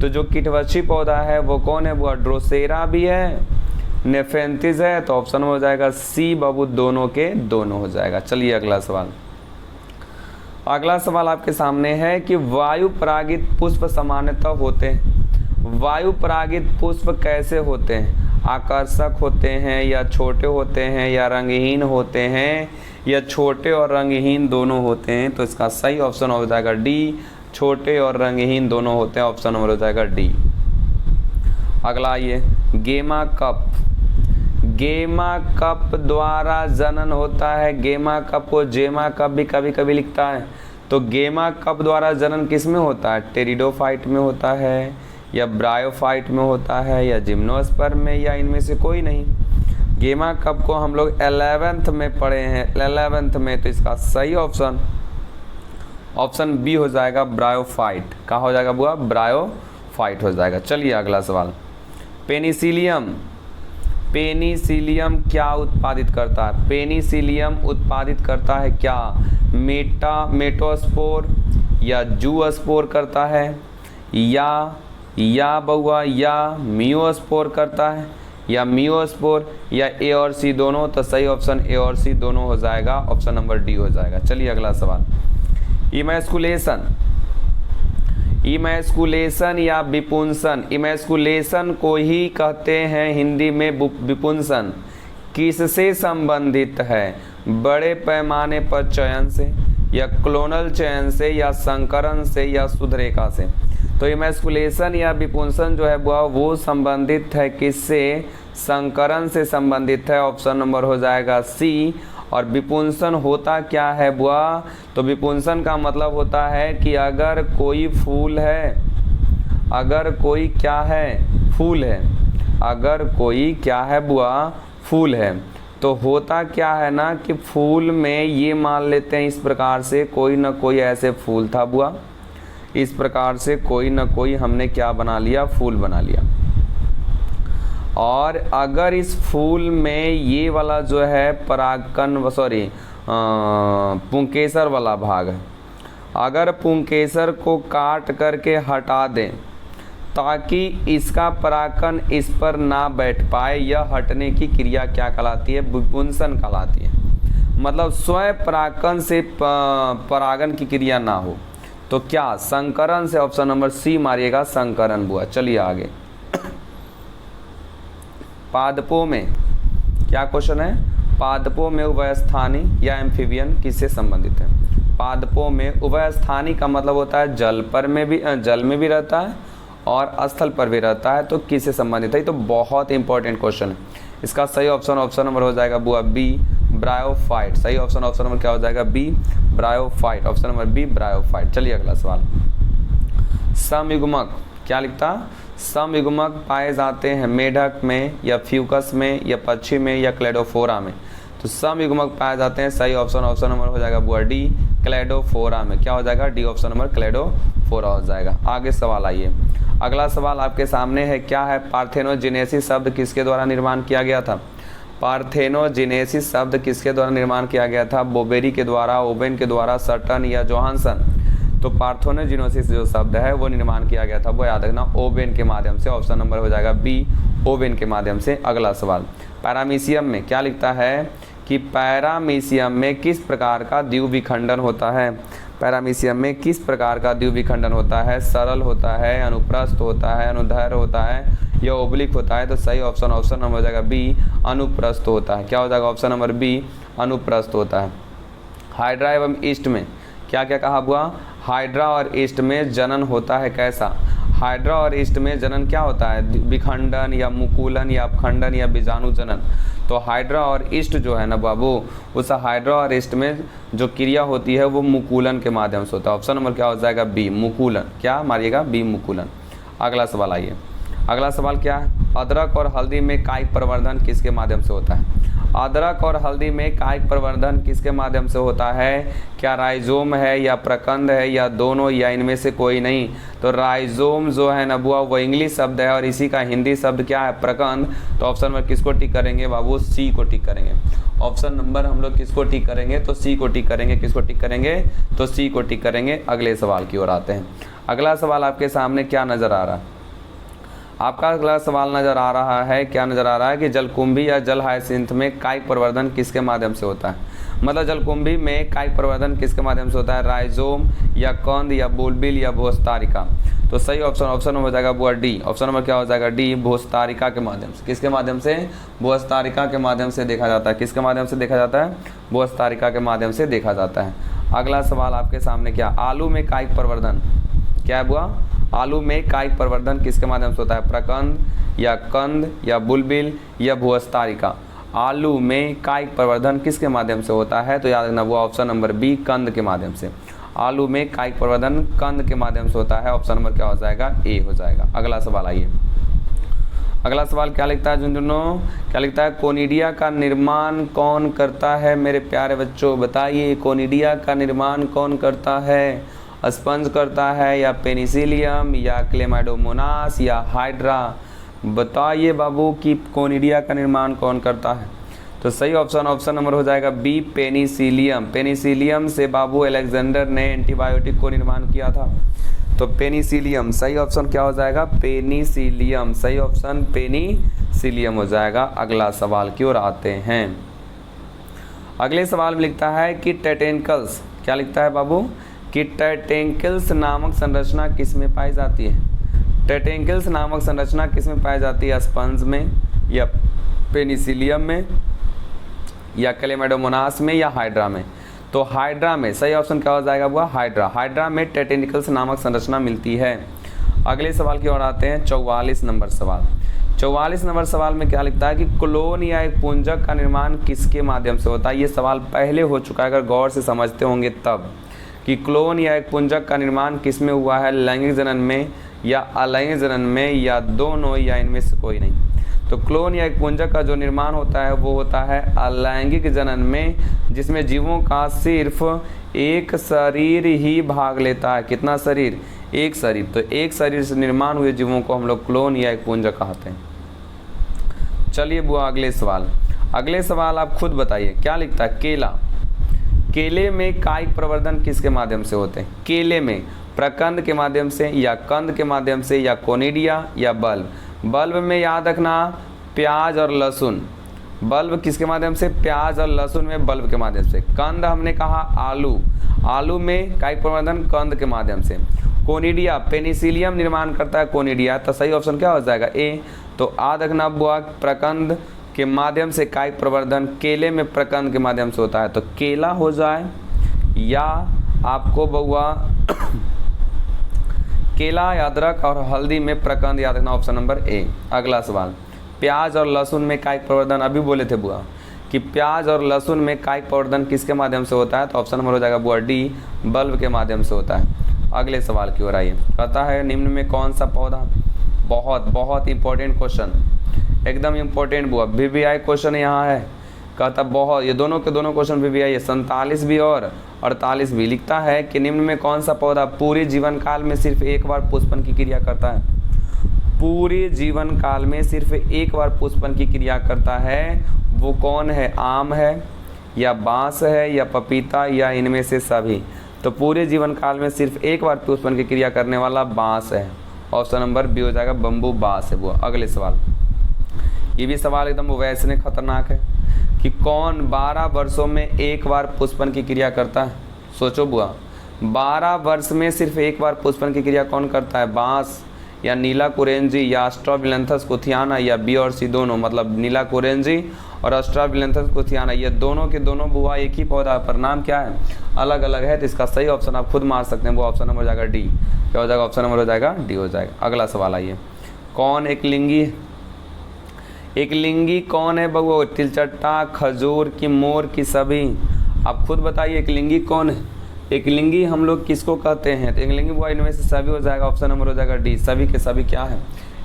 तो जो कीटभक्षी पौधा है वो कौन है? वो ड्रोसेरा भी है, नेफेंथिस है। तो ऑप्शन हो जाएगा सी बाबू, दोनों के दोनों हो जाएगा। चलिए अगला सवाल। अगला सवाल आपके सामने है कि वायु परागित पुष्प सामान्यतः होते हैं। वायु परागित पुष्प कैसे होते हैं? आकर्षक होते हैं या छोटे होते हैं या रंगहीन होते हैं या छोटे और रंगहीन दोनों होते हैं? तो इसका सही ऑप्शन हो जाएगा डी, छोटे और रंगहीन दोनों होते हैं। ऑप्शन नंबर हो जाएगा डी। अगला आइए, गेमा कप। गेमा कप द्वारा जनन होता है। गेमा कप को जेमा कप भी कभी कभी लिखता है। तो गेमा कप द्वारा जनन किस में होता है? टेरिडोफाइट में होता है या ब्रायोफाइट में होता है या जिम्नोस्पर्म में या इनमें से कोई नहीं? गेमा कप को हम लोग 11th में पढ़े हैं, 11th में। तो इसका सही ऑप्शन बी हो जाएगा, ब्रायोफाइट। कहाँ हो जाएगा बुआ? ब्रायोफाइट हो जाएगा। चलिए अगला सवाल। पेनिसिलियम क्या उत्पादित करता है? पेनिसिलियम उत्पादित करता है क्या? मेटोस्पोर या जूस्पोर करता है या बउआ या मियोस्पोर करता है या मियोस्पोर या ए और सी दोनों? तो सही ऑप्शन ए और सी दोनों हो जाएगा। ऑप्शन नंबर डी हो जाएगा। चलिए अगला सवाल। इमैस्कुलेशन, इमैस्कुलेशन या विपुंसन, इमैस्कुलेशन को ही कहते हैं हिंदी में विपुंसन। किससे संबंधित है? बड़े पैमाने पर चयन से या क्लोनल चयन से या संकरण से या शुद्धरेखा से। तो इमैस्कुलेशन या विपुंसन जो है वो संबंधित है किससे? संकरण से संबंधित है। ऑप्शन नंबर हो जाएगा सी। और विपुंसन होता क्या है बुआ? तो विपुंसन का मतलब होता है कि अगर कोई फूल है, अगर कोई क्या है? फूल है। अगर कोई क्या है बुआ? फूल है। तो होता क्या है ना कि फूल में ये मान लेते हैं इस प्रकार से कोई ना कोई ऐसे फूल था बुआ, इस प्रकार से कोई ना कोई हमने क्या बना लिया? फूल बना लिया। और अगर इस फूल में ये वाला जो है परागकण, सॉरी पुंकेसर वाला भाग है, अगर पुंकेसर को काट करके हटा दें ताकि इसका परागकण इस पर ना बैठ पाए, यह हटने की क्रिया क्या कहलाती है? विपुंसन कहलाती है। मतलब स्वयं परागकण से परागण की क्रिया ना हो तो क्या? संकरण से। ऑप्शन नंबर सी मारिएगा, संकरण बुआ। चलिए आगे। पादपों में क्या क्वेश्चन है? पादपों में उभयस्थानी या एम्फीबियन किससे संबंधित है? पादपों में उभयस्थानी का मतलब होता है जल में भी रहता है और स्थल पर भी रहता है। तो किससे संबंधित है? तो बहुत इंपॉर्टेंट क्वेश्चन है। इसका सही ऑप्शन नंबर हो जाएगा बुआ बी, ब्रायोफाइट। सही ऑप्शन नंबर क्या हो जाएगा? B, bryophyte. Option number B, bryophyte. चलिए अगला सवाल। समयुग्मक क्या लिखता? समयुग्मक पाए जाते हैं मेढक में या फ्यूकस में या पक्षी में या क्लेडोफोरा में। तो समयुग्मक पाए जाते हैं। सही ऑप्शन नंबर हो जाएगा बुआ डी, क्लेडोफोरा में। क्या हो जाएगा? डी ऑप्शन नंबर क्लेडोफोरा हो जाएगा। आगे सवाल आइए। अगला सवाल आपके सामने है, क्या है? पार्थेनोजेनेसिस शब्द किसके द्वारा निर्माण किया गया था? पार्थेनोजेनेसिस शब्द किसके द्वारा निर्माण किया गया था? बोबेरी के द्वारा, ओवेन के द्वारा, सटन या जोहानसन? तो पार्थेनोजेनेसिस जो शब्द है वो निर्माण किया गया था, वो याद रखना, ओवेन के माध्यम से। ऑप्शन नंबर हो जाएगा बी, ओवेन के माध्यम से। अगला सवाल। पैरामीशियम में क्या लिखता है कि पैरामीशियम में किस प्रकार का द्विविखंडन होता है? पैरामीशियम में किस प्रकार का द्विविखंडन होता है? सरल होता है, अनुप्रस्थ होता है, अनुदैर्घ्य होता है या ओब्लिक होता है? तो सही ऑप्शन नंबर हो जाएगा बी, अनुप्रस्थ होता है। क्या हो जाएगा? ऑप्शन नंबर बी, अनुप्रस्थ होता है। हाइड्रा एवं ईस्ट में क्या क्या कहा हुआ? हाइड्रा और ईस्ट में जनन होता है कैसा? हाइड्रा और ईस्ट में जनन क्या होता है? विखंडन या मुकुलन या अपखंडन या बीजाणु जनन। तो हाइड्रा और ईस्ट जो है ना बाबू, उस हाइड्रा और ईस्ट में जो क्रिया होती है वो मुकुलन के माध्यम से होता है। ऑप्शन नंबर क्या हो जाएगा? बी, मुकुलन। क्या मारिएगा? बी, मुकुलन। अगला सवाल आइए। अगला सवाल क्या है? अदरक और हल्दी में कायिक प्रवर्धन किसके माध्यम से होता है? अदरक और हल्दी में कायिक प्रवर्धन किसके माध्यम से होता है? क्या राइजोम है या प्रकंद है या दोनों या इनमें से कोई नहीं? तो राइजोम जो है ना बुआ वो इंग्लिश शब्द है और इसी का हिंदी शब्द क्या है? प्रकंद। तो ऑप्शन नंबर किसको टिक करेंगे बाबू? सी को टिक करेंगे। ऑप्शन नंबर हम लोग किसको टिक करेंगे? तो सी को टिक करेंगे। किसको टिक करेंगे? तो सी को टिक करेंगे। अगले सवाल की ओर आते हैं। अगला सवाल आपके सामने क्या नजर आ रहा है? आपका अगला सवाल नजर आ रहा है, क्या नजर आ रहा है कि जलकुंभी या जल हायसिंथ में कायिक प्रवर्धन किसके माध्यम से होता है? मतलब जलकुंभी में कायिक प्रवर्धन किसके माध्यम से होता है? राइजोम या कंद या बुलबिल या भोस्तारिका? तो सही ऑप्शन हो जाएगा बुआ डी। ऑप्शन नंबर क्या हो जाएगा? डी, भोस्तारिका के माध्यम से। किसके माध्यम से? भोस्तारिका के माध्यम से देखा जाता है। किसके माध्यम से देखा जाता है? भोस्तारिका के माध्यम से देखा जाता है। अगला सवाल आपके सामने क्या? आलू में कायिक प्रवर्धन क्या है बुआ? आलू में कायिक प्रवर्धन किसके माध्यम से होता है? प्रकंद या कंद या बुलबिल या भूस्तारिका? आलू में कायिक प्रवर्धन किसके माध्यम से होता है? तो याद रखना वो ऑप्शन नंबर बी, कंद के माध्यम से। आलू में कायिक प्रवर्धन कंद के माध्यम से होता है। ऑप्शन नंबर क्या हो जाएगा? ए हो जाएगा। अगला सवाल आइए। अगला सवाल क्या लिखता है झुंझुनों? क्या लिखता है? कोनिडिया का निर्माण कौन करता है? मेरे प्यारे बच्चों बताइए, कोनिडिया का निर्माण कौन करता है? स्पंज करता है या पेनिसिलियम या क्लेमाइडोमोनास या हाइड्रा? बताइए बाबू कि कोनिडिया का निर्माण कौन करता है? तो सही ऑप्शन नंबर हो जाएगा बी, पेनिसिलियम। पेनिसिलियम से बाबू अलेक्जेंडर ने एंटीबायोटिक को निर्माण किया था। तो पेनिसिलियम सही ऑप्शन क्या हो जाएगा? पेनिसिलियम। सही ऑप्शन पेनिसिलियम हो जाएगा। अगला सवाल की ओर आते हैं। अगले सवाल में लिखता है कि टेंटेकल्स क्या लिखता है बाबू? कि टेंटेकल्स नामक संरचना किस में पाई जाती है। टेंटेकल्स नामक संरचना किस में पाई जाती है, स्पंज में या पेनिसिलियम में या क्लेमाइडोमोनास में या हाइड्रा में। तो हाइड्रा में सही ऑप्शन क्या हो जाएगा वो, हाइड्रा। हाइड्रा में टेंटेकल्स नामक संरचना मिलती है। अगले सवाल की ओर आते हैं, 44 नंबर सवाल। 44 नंबर सवाल में क्या लिखता है कि क्लोन या एक पुंजक का निर्माण किसके माध्यम से होता है। ये सवाल पहले हो चुका है, अगर गौर से समझते होंगे तब, कि क्लोन या एक पुंजक का निर्माण किस में हुआ है, लैंगिक जनन में या अलैंगिक जनन में या दोनों या इनमें से कोई नहीं। तो क्लोन या एक पुंजक का जो निर्माण होता है वो होता है अलैंगिक जनन में, जिसमें जीवों का सिर्फ एक शरीर ही भाग लेता है। कितना शरीर, एक शरीर। तो एक शरीर से निर्माण हुए जीवों को हम लोग क्लोन या एक पुंजक कहते हैं। चलिए बुआ अगले सवाल। अगले सवाल आप खुद बताइए क्या लिखता है, केला। केले में कायिक प्रवर्धन किसके माध्यम से होते हैं। केले में प्रकंद के माध्यम से या कंद के माध्यम से या कोनिडिया या बल्ब। बल्ब में याद रखना प्याज और लहसुन। बल्ब किसके माध्यम से, प्याज और लहसुन में बल्ब के माध्यम से। कंद हमने कहा आलू, आलू में कायिक प्रवर्धन कंद के माध्यम से। कोनिडिया पेनिसिलियम निर्माण करता है कोनिडिया, तो सही ऑप्शन क्या हो जाएगा, ए। तो याद रखना बुआ प्रकंद के माध्यम से कायिक प्रवर्धन केले में प्रकंद के माध्यम से होता है। तो केला हो जाए या आपको बउआ केला, अदरक और हल्दी में प्रकंद, याद रखना ऑप्शन नंबर ए। अगला सवाल, प्याज और लहसुन में कायिक प्रवर्धन, अभी बोले थे बुआ कि प्याज और लहसुन में कायिक प्रवर्धन किसके माध्यम से होता है, तो ऑप्शन नंबर हो जाएगा बुआ डी, बल्ब के माध्यम से होता है। अगले सवाल की ओर आइए। कहता है निम्न में कौन सा पौधा, बहुत बहुत इंपॉर्टेंट क्वेश्चन, एकदम इंपॉर्टेंट बुआ, VVI क्वेश्चन यहाँ है। कहता बहुत, ये दोनों के दोनों क्वेश्चन VVI है, 47 भी और 48 भी। लिखता है कि निम्न में कौन सा पौधा पूरे जीवन काल में सिर्फ एक बार पुष्पन की क्रिया करता है। पूरे जीवन काल में सिर्फ एक बार पुष्पन की क्रिया करता है, वो कौन है, आम है या बांस है या पपीता या इनमें से सभी। तो पूरे जीवन काल में सिर्फ एक बार पुष्पन की क्रिया करने वाला बांस है। ऑप्शन नंबर बी हो जाएगा, बम्बू बांस है वो। अगले सवाल, ये भी सवाल एकदम वैसे खतरनाक है कि कौन 12 वर्षों में एक बार पुष्पन की क्रिया करता है। सोचो बुआ, 12 वर्ष में सिर्फ एक बार पुष्पन की क्रिया कौन करता है, बांस या नीला कुरेंजी या एस्ट्रोबिलेंथस कुथियाना या बी और सी दोनों, मतलब नीला कुरेंजी और एस्ट्रोबिलेंथस कुथियाना, ये दोनों के दोनों बुआ एक ही पौधा पर नाम क्या है, अलग अलग है। तो इसका सही ऑप्शन आप खुद मार सकते हैं, वो ऑप्शन नंबर हो जाएगा डी। क्या हो जाएगा, ऑप्शन नंबर हो जाएगा डी हो जाएगा। अगला सवाल आइए, कौन एक लिंगी है। एक लिंगी कौन है बउआ, तिलचट्टा, खजूर की, मोर की, सभी। आप खुद बताइए एक लिंगी कौन है। एक लिंगी हम लोग किसको कहते हैं, तो एक लिंगी बुआ इनमें से सभी हो जाएगा, ऑप्शन नंबर हो जाएगा डी, सभी के सभी क्या है,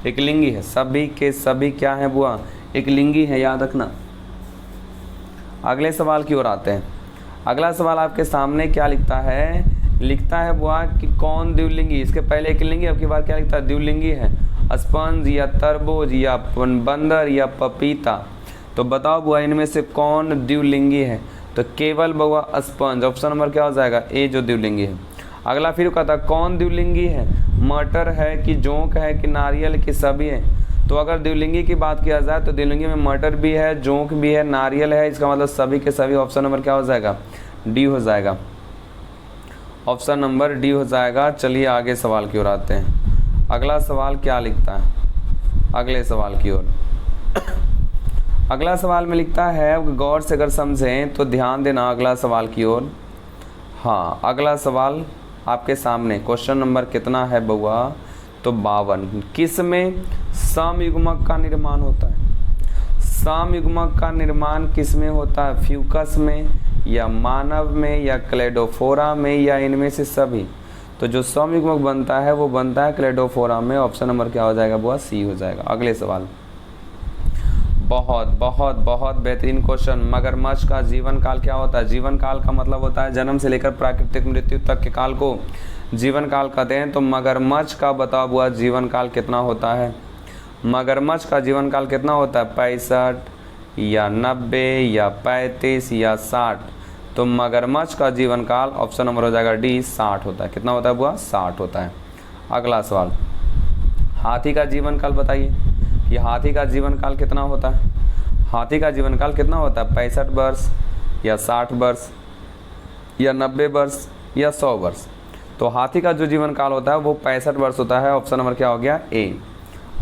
एक लिंगी है। सभी के सभी क्या है बुआ, एक लिंगी है, याद रखना। अगले सवाल की ओर आते हैं। अगला सवाल आपके सामने क्या लिखता है, लिखता है बुआ कि कौन द्विलिंगी, इसके पहले एक लिंगी, अब की बार क्या लिखता है, द्विलिंगी है। स्पंज या तरबूज या बंदर या पपीता। तो बताओ बुआ इनमें से कौन द्विलिंगी है, तो केवल बुआ स्पंज, ऑप्शन नंबर क्या हो जाएगा, ए, जो द्विलिंगी है। अगला फिर कहता कौन द्विलिंगी है, मटर है कि जोंक है कि नारियल की, सभी है। तो अगर द्विलिंगी की बात किया जाए तो द्विलिंगी में मटर भी है, जोंक भी है, नारियल है, इसका मतलब सभी के सभी। ऑप्शन नंबर क्या हो जाएगा, डी हो जाएगा, ऑप्शन नंबर डी हो जाएगा। चलिए आगे सवाल की ओर आते हैं। अगला सवाल क्या लिखता है, अगले सवाल की ओर। अगला सवाल में लिखता है, गौर से अगर समझें तो ध्यान देना अगला सवाल की ओर। हाँ, अगला सवाल आपके सामने क्वेश्चन नंबर कितना है बउआ, तो 52। किस में समयुग्मक का निर्माण होता है। समयुग्मक का निर्माण किस में होता है, फ्यूकस में या मानव में या क्लेडोफोरा में या इनमें से सभी। तो जो समयुग्मक बनता है वो बनता है क्लेडोफोरा में। ऑप्शन नंबर क्या हो जाएगा बुआ, सी हो जाएगा। अगले सवाल, बहुत बहुत बहुत बेहतरीन क्वेश्चन। मगरमच्छ का जीवन काल क्या होता है। जीवन काल का मतलब होता है जन्म से लेकर प्राकृतिक मृत्यु तक के काल को जीवन काल कहते हैं। तो मगरमच्छ का बताओ बुआ जीवन काल कितना होता है। मगरमच्छ का जीवन काल कितना होता है, 65 या 90 या 35 या 60। तो मगरमच्छ का जीवन काल ऑप्शन नंबर हो जाएगा डी, 60 होता है। कितना होता है बुआ, 60 होता है। अगला सवाल, हाथी का जीवन काल बताइए कि हाथी का जीवन काल कितना होता है। हाथी का जीवन काल कितना होता है, 65 वर्ष या 60 वर्ष या 90 वर्ष या 100 वर्ष। तो हाथी का जो जीवन काल होता है वो 65 वर्ष होता है। ऑप्शन नंबर क्या हो गया? ए।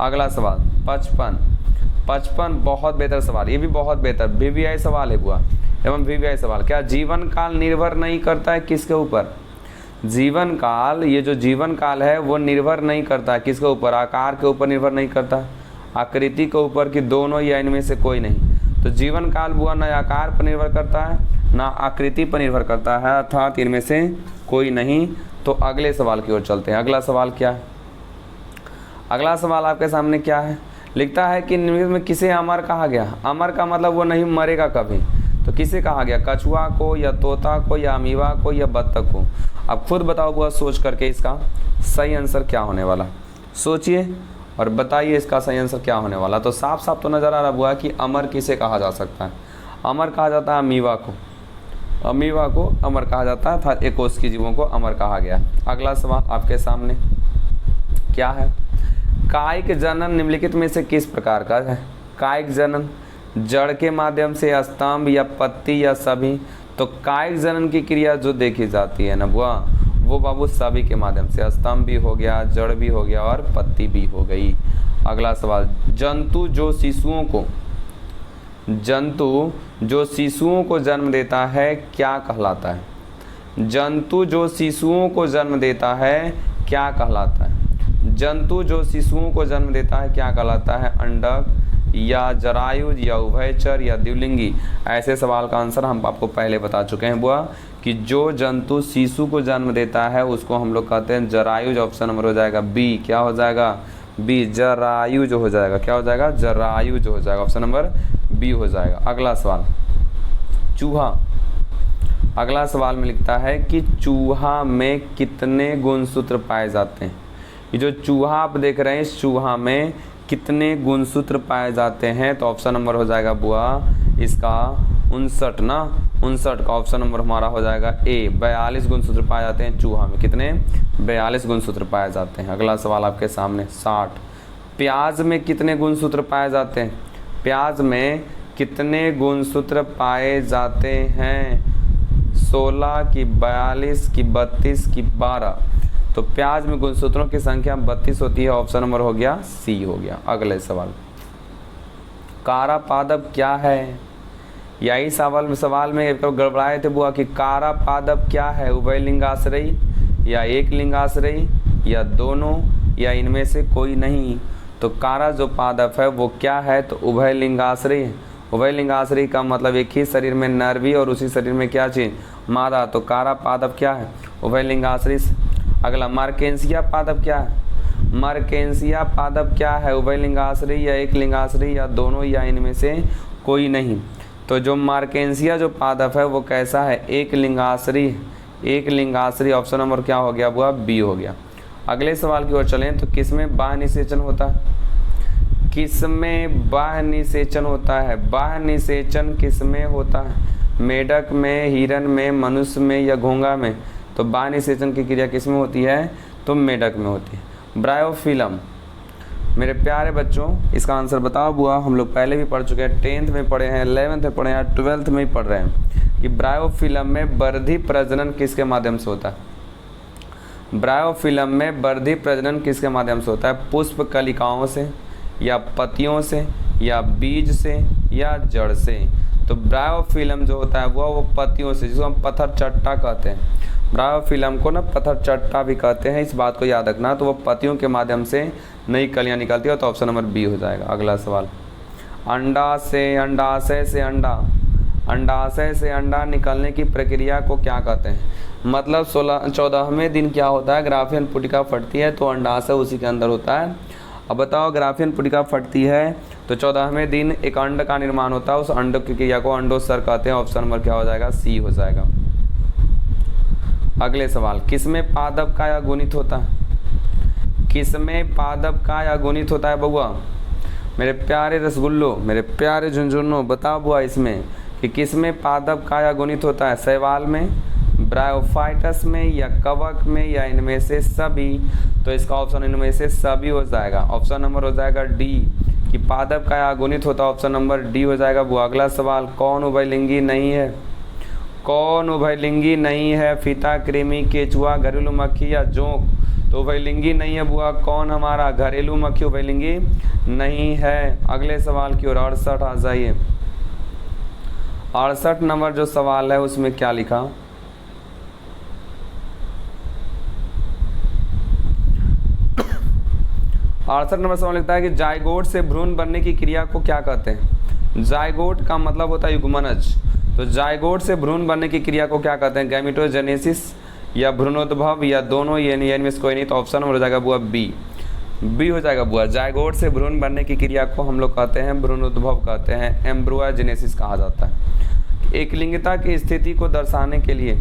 अगला सवाल 55 बहुत बेहतर सवाल, ये भी बहुत बेहतर वीवीआई सवाल है बुआ एवं वीवीआई सवाल। क्या जीवन काल निर्भर नहीं करता है किसके ऊपर? जीवन काल, ये जो जीवन काल है वो निर्भर नहीं करता है किसके ऊपर? आकार के ऊपर निर्भर नहीं करता, आकृति के ऊपर, कि दोनों या इनमें से कोई नहीं। तो जीवन काल बुआ ना आकार पर निर्भर करता है ना आकृति पर निर्भर करता है, अर्थात इनमें से कोई नहीं। तो अगले सवाल की ओर चलते हैं। अगला सवाल क्या है? अगला सवाल आपके सामने क्या है? लिखता है कि निम्नलिखित में किसे अमर कहा गया? अमर का मतलब वो नहीं मरेगा कभी, तो किसे कहा गया? कछुआ को या तोता को या अमीबा को या बत्तख को? अब खुद बताओ बुआ सोच करके इसका सही आंसर क्या होने वाला। सोचिए और बताइए इसका सही आंसर क्या होने वाला। तो साफ साफ तो नज़र आ रहा बुआ कि अमर किसे कहा जा सकता है? अमर कहा जाता है अमीबा को, अमीबा को अमर कहा जाता है, था एकोस्की जीवों को अमर कहा गया। अगला सवाल आपके सामने क्या है? कायिक जनन निम्नलिखित में से किस प्रकार का है? कायिक जनन जड़ के माध्यम से, स्तंभ या पत्ती या सभी? तो कायिक जनन की क्रिया जो देखी जाती है ना बुआ वो बाबू सभी के माध्यम से, स्तंभ भी हो गया, जड़ भी हो गया और पत्ती भी हो गई। अगला सवाल जंतु जो शिशुओं को जन्म देता है क्या कहलाता है? जंतु जो शिशुओं को जन्म देता है क्या कहलाता है? जंतु जो शिशुओं को जन्म देता है क्या कहलाता है? अंडक या जरायुज या उभयचर या द्विलिंगी? ऐसे सवाल का आंसर हम आपको पहले बता चुके हैं बुआ कि जो जंतु शिशु को जन्म देता है उसको हम लोग कहते हैं जरायुज। ऑप्शन नंबर हो जाएगा बी। क्या हो जाएगा? बी, जरायुज हो जाएगा। क्या हो जाएगा? जरायुज हो जाएगा। ऑप्शन नंबर बी हो जाएगा। अगला सवाल चूहा। अगला सवाल में लिखता है कि चूहा में कितने गुणसूत्र पाए जाते हैं? ये जो चूहा आप देख रहे हैं इस चूहा में कितने गुणसूत्र पाए जाते हैं? तो ऑप्शन नंबर हो जाएगा बुआ इसका 59 ना, 59 का ऑप्शन नंबर हमारा हो जाएगा ए। 42 गुणसूत्र पाए जाते हैं चूहा में। कितने? 42 गुणसूत्र पाए जाते हैं। अगला सवाल आपके सामने 60। प्याज में कितने गुणसूत्र पाए जाते हैं? प्याज में कितने गुणसूत्र पाए जाते हैं? 16 की 42 की 32 की 12? तो प्याज में गुणसूत्रों की संख्या 32 होती है। ऑप्शन नंबर हो गया सी हो गया। अगले सवाल कारा पादप क्या है? यही सवाल में गड़बड़ाए थे बुआ कि कारा पादप क्या है? उभय लिंगाश्रयी या एक लिंगाश्रयी या दोनों या इनमें से कोई नहीं? तो कारा जो पादप है वो क्या है? तो उभय लिंगाश्रयी है। उभय लिंगाश्रयी का मतलब एक ही शरीर में नर भी और उसी शरीर में क्या चीज? मादा। तो कारा पादप क्या है? उभय लिंगाश्रयी। अगला मार्केंसिया पादप क्या है? मार्केंसिया पादप क्या है? उभय लिंगाश्रयी या एक लिंगाश्रयी या दोनों या इनमें से कोई नहीं? तो जो मार्केंसिया जो पादप है वो कैसा है? एक लिंगाश्रयी। एक लिंगाश्रयी। ऑप्शन नंबर क्या हो गया बुआ? बी हो गया। अगले सवाल की ओर चलें तो किसमें बाह्य निषेचन होता है? किसमें बाह्य निषेचन होता है? बाह्य निषेचन किसमें होता है? मेढक में, हिरन में, मनुष्य में या घोंघा में? तो बाह्य निषेचन की क्रिया किसमें होती है? तो मेढक में होती है। ब्रायोफिलम मेरे प्यारे बच्चों इसका आंसर बताओ बुआ। हम लोग पहले भी पढ़ चुके हैं, 10th में पढ़े हैं, 11th में पढ़े हैं, 12th में ही पढ़ रहे हैं कि ब्रायोफिलम में वर्धी प्रजनन किसके माध्यम से होता है? ब्रायोफिलम में वर्धी प्रजनन किसके माध्यम से होता है? पुष्प कलिकाओं से या पत्तियों से या बीज से या जड़ से? तो ब्रायोफिलम जो होता है वो पत्तियों से, जिसको हम पत्थर चट्टा कहते हैं। ब्रायोफिलम को ना पत्थर चट्टा भी कहते हैं, इस बात को याद रखना। तो वो पत्तियों के माध्यम से नई कलियां निकलती है। तो ऑप्शन नंबर बी हो जाएगा। अगला सवाल अंडाशय से अंडा निकलने की प्रक्रिया को क्या कहते हैं? मतलब 14वें दिन क्या होता है? ग्राफियन पुटिका फटती है तो अंडाशय उसी के अंदर होता है। अब बताओ ग्राफियन पुटिका फटती है तो 14वें दिन एक अंड का निर्माण होता है, उस अंड की क्रिया को अंडोत्सर्ग कहते हैं। ऑप्शन नंबर क्या हो जाएगा? सी हो जाएगा। अगले सवाल किसमें पादप का या गुणित होता है? किसमें पादप का या गुणित होता है बउआ? मेरे प्यारे रसगुल्लो, मेरे प्यारे झुंझुनों, बताओ बुआ इसमें कि किसमें पादप का या गुणित होता है? शैवाल में, ब्रायोफाइटस में या कवक में या इनमें से सभी? तो इसका ऑप्शन इनमें से सभी हो जाएगा। ऑप्शन नंबर हो जाएगा डी कि पादप का या गुणित होता है। ऑप्शन नंबर डी हो जाएगा बुआ। अगला सवाल कौन उभयलिंगी नहीं है? कौन उभयलिंगी नहीं है? फीता, कृमि, केचुआ, घरेलू मक्खी या जोंक? तो उभयलिंगी नहीं है बुआ। कौन हमारा? घरेलू मक्खी उभयलिंगी नहीं है। अगले सवाल की ओर 68 आ जाइए। 68 नंबर जो सवाल है उसमें क्या लिखा? अड़सठ नंबर सवाल लिखता है कि जाइगोट से भ्रूण बनने की क्रिया को क्या कहते हैं? जाइगोट का मतलब होता है युग्मनज। तो जाइगोट से भ्रूण बनने की क्रिया को क्या कहते हैं? गैमेटोजेनेसिस या भ्रूणोद्भव या दोनों, ये इनमें से कोई नहीं। तो ऑप्शन नंबर हो जाएगा बुआ बी हो जाएगा बुआ। जाइगोट से भ्रूण बनने की क्रिया को हम लोग कहते हैं भ्रूणोद्भव कहते हैं, एम्ब्रोजेनेसिस कहा जाता है। एकलिंगता की स्थिति को दर्शाने के लिए,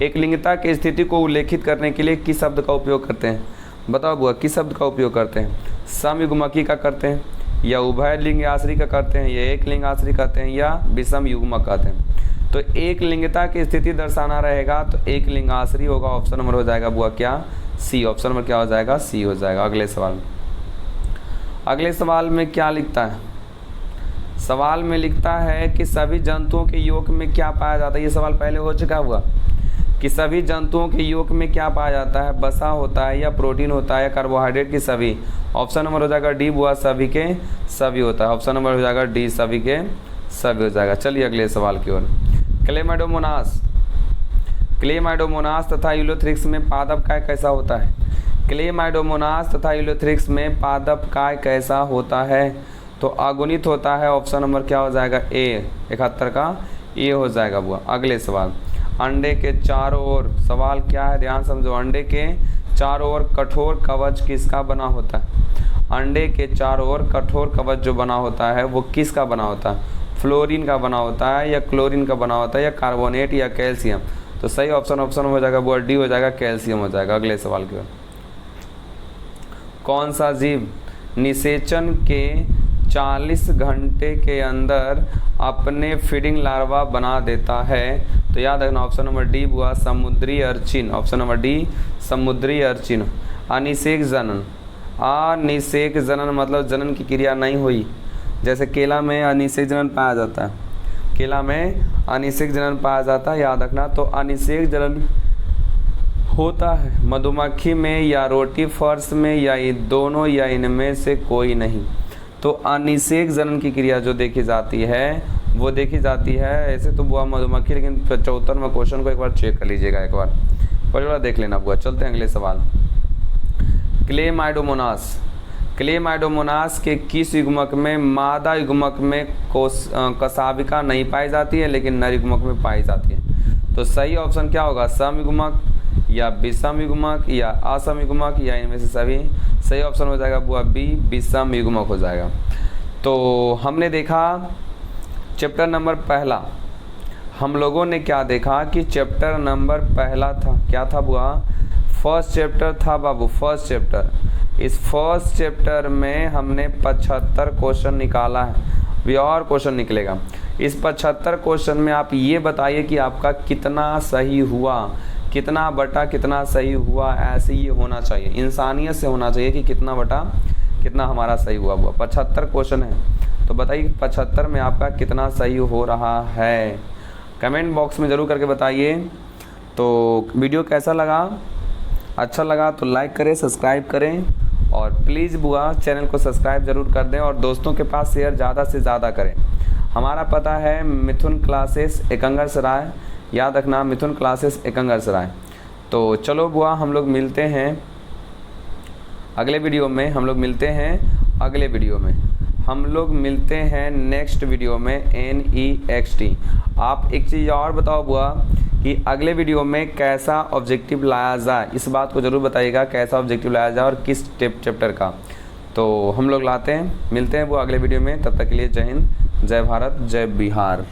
एकलिंगता की स्थिति को उल्लेखित करने के लिए किस शब्द का उपयोग करते हैं? बताओ बुआ, किस शब्द का उपयोग करते हैं? समयुग्मकी का करते हैं, या उभय लिंग आश्री का करते हैं, या एक लिंग आश्री कहते हैं, या विषम युग्मक कहते हैं? तो एक लिंगता की स्थिति दर्शाना रहेगा तो एक लिंग आश्री होगा। ऑप्शन नंबर हो जाएगा बुआ क्या? सी। ऑप्शन नंबर क्या हो जाएगा? सी हो जाएगा। अगले सवाल, अगले सवाल में क्या लिखता है? सवाल में लिखता है कि सभी जंतुओं के योग में क्या पाया जाता है? ये सवाल पहले हो चुका हुआ कि सभी जंतुओं के योग में क्या पाया जाता है? वसा होता है, या प्रोटीन होता है, या कार्बोहाइड्रेट की सभी? ऑप्शन नंबर हो जाएगा डी बुआ, सभी के सभी होता है। ऑप्शन नंबर हो जाएगा डी, सभी के सभी हो जाएगा। चलिए अगले सवाल की ओर। क्लेमाइडोमोनास, क्लेमाइडोमोनास तथा यूलोथ्रिक्स में पादप काय कैसा होता है? क्लेमाइडोमोनास तथा यूलोथ्रिक्स में पादप काय कैसा होता है? तो अगुणित होता है। ऑप्शन नंबर क्या हो जाएगा? ए, 71 का ए हो जाएगा बुआ। अगले सवाल, अंडे के चारों ओर, सवाल क्या है ध्यान समझो। अंडे के चारों ओर कठोर कवच किसका बना होता है? अंडे के चारों ओर कठोर कवच जो बना होता है वो किसका बना होता है? फ्लोरीन का बना होता है, या क्लोरीन का बना होता है, या कार्बोनेट, या कैल्शियम? तो सही ऑप्शन हो जाएगा बुआ डी हो जाएगा, कैल्शियम हो जाएगा। अगले सवाल की ओर, कौन सा जीव निषेचन के 40 घंटे के अंदर अपने फीडिंग लार्वा बना देता है? तो याद रखना ऑप्शन नंबर डी बुआ, समुद्री अर्चिन। ऑप्शन नंबर डी, समुद्री अर्चिन। अनिषेक जनन, अनिषेक जनन मतलब जनन की क्रिया नहीं हुई। जैसे केला में अनिषेक जनन पाया जाता है, केला में अनिषेक जनन पाया जाता है, याद रखना। तो अनिषेक जनन होता है मधुमक्खी में, या रोटी फर्श में, या ये दोनों, या इनमें से कोई नहीं। तो अनिषेक जनन की क्रिया जो देखी जाती है वो देखी जाती है ऐसे तो बुआ मधुमक्खी, लेकिन 74वां क्वेश्चन को एक बार चेक कर लीजिएगा, एक बार पहले देख लेना बुआ। चलते हैं अगले सवाल। क्लेमाइडोमोनास, क्लेमाइडोमोनास के किस युग्मक में मादा युग्मक में कसाविका नहीं पाई जाती है लेकिन नर युग्मक में पाई जाती है? तो सही ऑप्शन क्या होगा? सम युग्मक, या विषम युग्मक, या असम युग्मक, या इनमें से सभी? सही ऑप्शन हो जाएगा बुआ बी, विषम युग्मक हो जाएगा। तो हमने देखा चैप्टर नंबर पहला, हम लोगों ने क्या देखा कि चैप्टर नंबर पहला था, क्या था बुआ? फर्स्ट चैप्टर था बाबू, फर्स्ट चैप्टर। इस फर्स्ट चैप्टर में हमने 75 क्वेश्चन निकाला है, भी और क्वेश्चन निकलेगा। इस 75 क्वेश्चन में आप ये बताइए कि आपका कितना सही हुआ, कितना बटा कितना सही हुआ, ऐसे ये होना चाहिए, इंसानियत से होना चाहिए कि कितना बटा कितना हमारा सही हुआ। 75 क्वेश्चन है, तो बताइए 75 में आपका कितना सही हो रहा है? कमेंट बॉक्स में ज़रूर करके बताइए। तो वीडियो कैसा लगा? अच्छा लगा तो लाइक करें, सब्सक्राइब करें, और प्लीज़ बुआ चैनल को सब्सक्राइब ज़रूर कर दें, और दोस्तों के पास शेयर ज़्यादा से ज़्यादा करें। हमारा पता है मिथुन क्लासेस एकंगर सराय, याद रखना मिथुन क्लासेस एकंगर सराय। तो चलो बुआ हम लोग मिलते हैं अगले वीडियो में, हम लोग मिलते हैं अगले वीडियो में, हम लोग मिलते हैं नेक्स्ट वीडियो में NEXT। आप एक चीज़ और बताओ बुआ कि अगले वीडियो में कैसा ऑब्जेक्टिव लाया जाए, इस बात को ज़रूर बताइएगा, कैसा ऑब्जेक्टिव लाया जाए और किस चैप्टर का। तो हम लोग लाते हैं, मिलते हैं बुआ अगले वीडियो में। तब तक के लिए जय हिंद, जय भारत, जय बिहार।